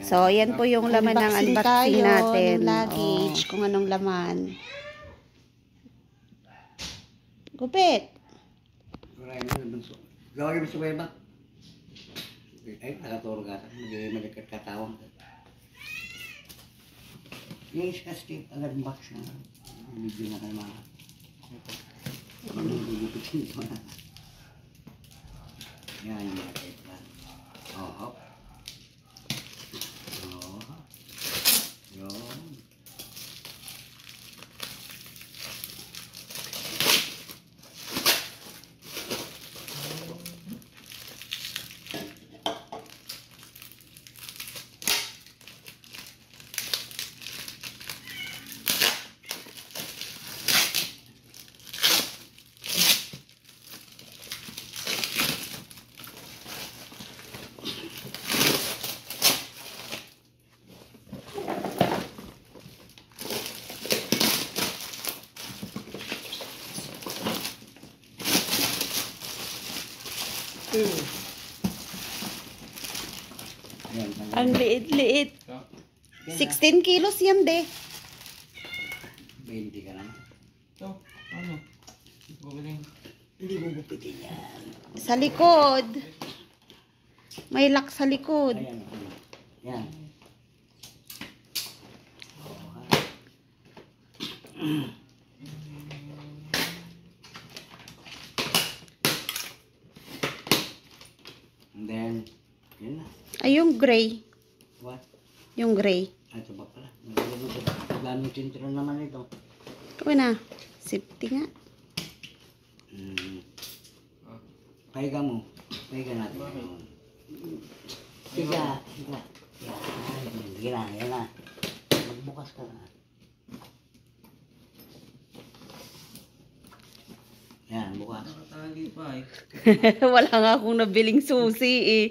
So, yan po yung laman ng unboxing natin. Ng luggage, kung anong laman. Gupit. Gawin mo sa weba. Ay, nakaturo ka. Magkakit katawang. Yung iskastik, agad box na. Medyo na kayo mga. Gugupitin ko na. Yan, yan. Oo. Ang liit-liit. 16 kilos yan, de. 20 ka lang. Ito, ano? Gugupitin. Hindi gugupitin yan. Sa likod. May lock sa likod. Ayan. Yan. And then, yun na. Ay, yung gray. What? Yung gray. Ay, ito ba pala? Nagdami tintro naman ito. Ito na. Safety nga. Pahiga mo. Pahiga natin. Higa. Higa. Yan. Yan na. Magbukas ka na. Yan, bukas. Nakatali pa eh. Wala nga akong nabiling susi eh.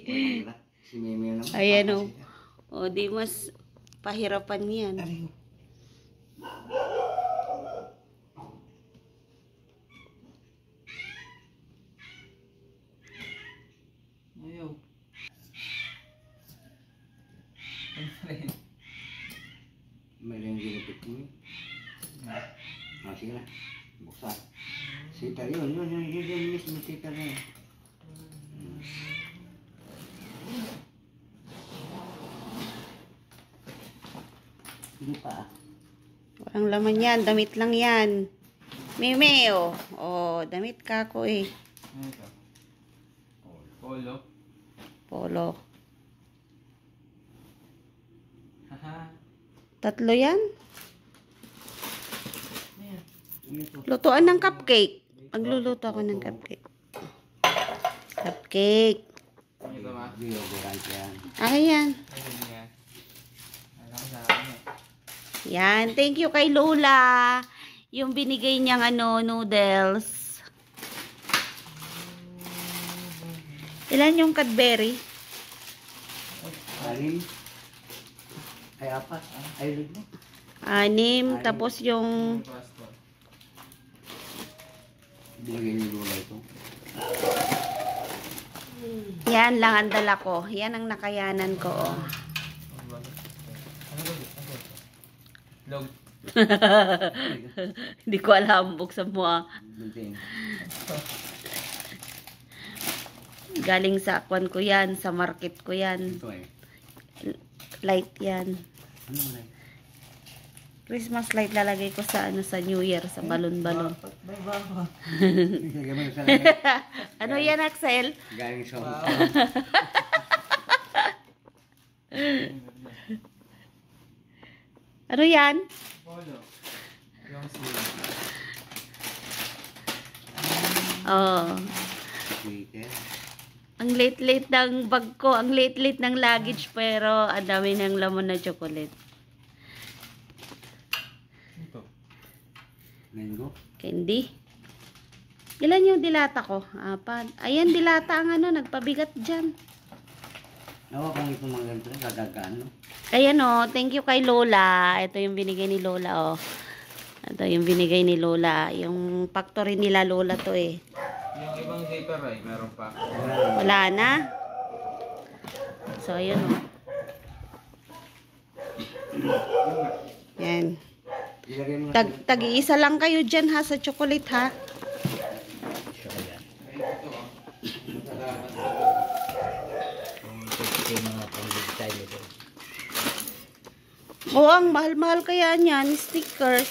Si Mimi naman. Ayan o. O, di mas pahirapan yan. Ayaw. Mali yung ginipit mo. Sige na. Buksan. Sita yun. Yun mismo sita na yun. Hindi pa. Walang laman yan. Damit lang yan. Meme o. O, damit ka ko eh. Ano ito? Polo. Polo. Haha. Tatlo yan. Ayan. Lutuan ng cupcake. Magluluto ako ng cupcake. Cupcake. Ito ba? Deodorant yan. Ayan. Ayun nga. Alam ko sa akin eh. Yan. Thank you kay Lola. Yung binigay niyang noodles. Ilan yung Cadbury? Alim. Ay, apat. Ay, lima. 6. Tapos yung... Pastor. Binigay ni Lola ito. Yan lang ang dala ko. Yan ang nakayanan ko. Oh. Ano ba? Ano ba? Log. Hindi ko alam. Buksan mo ah. Bunting. Galing sa kwan ko yan. Sa market ko yan. Ito eh. Light yan. Ano mo na? Christmas light lalagay ko sa sa New Year. Sa balon-balon. May baba. Lagyan mo na sa lamin. Ano yan, Axel? Galing sa Ano yan? Polo. Yung si... Oh. Speaker. Ang late-late ng bag ko. Ang late-late ng luggage. Pero ang dami ng laman na chocolate. Ito. Mango. Candy. Ilan yung dilata ko? 4. Ayan, dilata ang nagpabigat dyan. Nawa kung ito mga ganito, gagagaan, no? Ayan o, thank you kay Lola. Ito yung binigay ni Lola o. Ito yung binigay ni Lola. Yung factory nila Lola to eh. Yung ibang zipper ay meron pa. Wala na. So, ayun o. Yan. Ilagay mo. Tag-iisa lang kayo dyan ha sa chocolate ha. Siya yan. Ay, ito ah. Ito yung mga pang-style ito. Oo, ang mahal-mahal kaya niyan, stickers.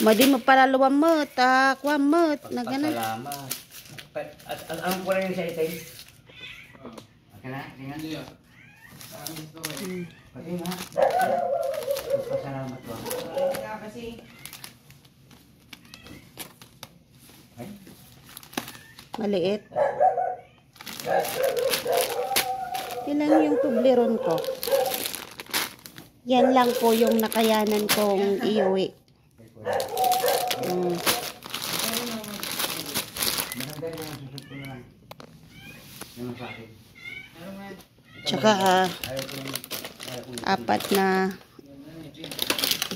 Madi mo pala luwamot, kwamot, na gana. Pagpasalamat. At anong kulay yung sa itin? Okay na? Tingnan. Hindi ah. Ang gusto ko eh. Pati nga. Pagpasalamat ba? Ay, Maliit. Ilan yung tubleron ko? Yan lang po yung nakayanan kong iuwi. may kulay. Mm. Maganda yung mga susot ko na lang. Yung sa akin. Tsaka Ayaw ko yung... ayaw ko yung... apat na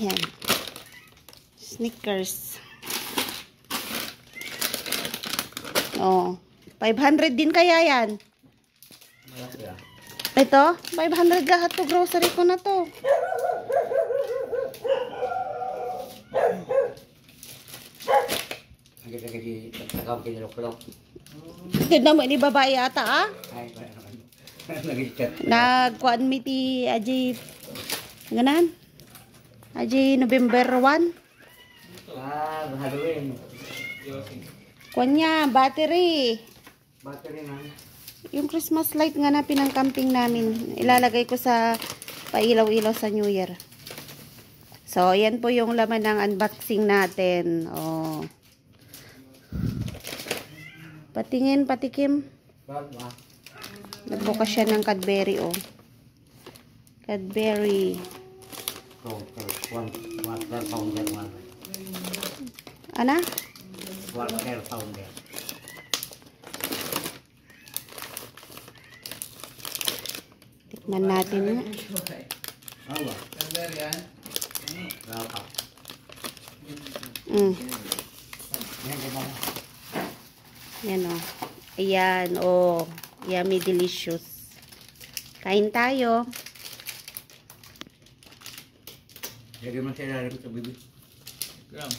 yan. Snickers. Oh, 500 din kaya yan. Malaki ah. Ito, 500 lahat to, grocery ko na to. Ang ganda kasi nakawag kinilok-lok. Tignan mo, ni babae ata ah. Ay, wala naman. Nag-chat. Nagkuan mi ti aji ganan. Aji November 1. Ah, Halloween. Yossi. Kuan niya, battery. Battery na. Yung Christmas light nga na pinang-camping namin. Ilalagay ko sa pailaw-ilaw sa New Year. So, yan po yung laman ng unboxing natin. Oh. Patingin, patikim. Bago ah. Nagbukas siya ng Cadbury, oh. Cadbury. Water founder man. Ana? Water founder. Tikman natin nga. Awa. Sandal yan. Rapa. Mm. Yan ka ba? Yan, oh. Ayan, oh. Yummy delicious. Kain tayo. Lagyan mo sa ilalim sa bibig. Gram.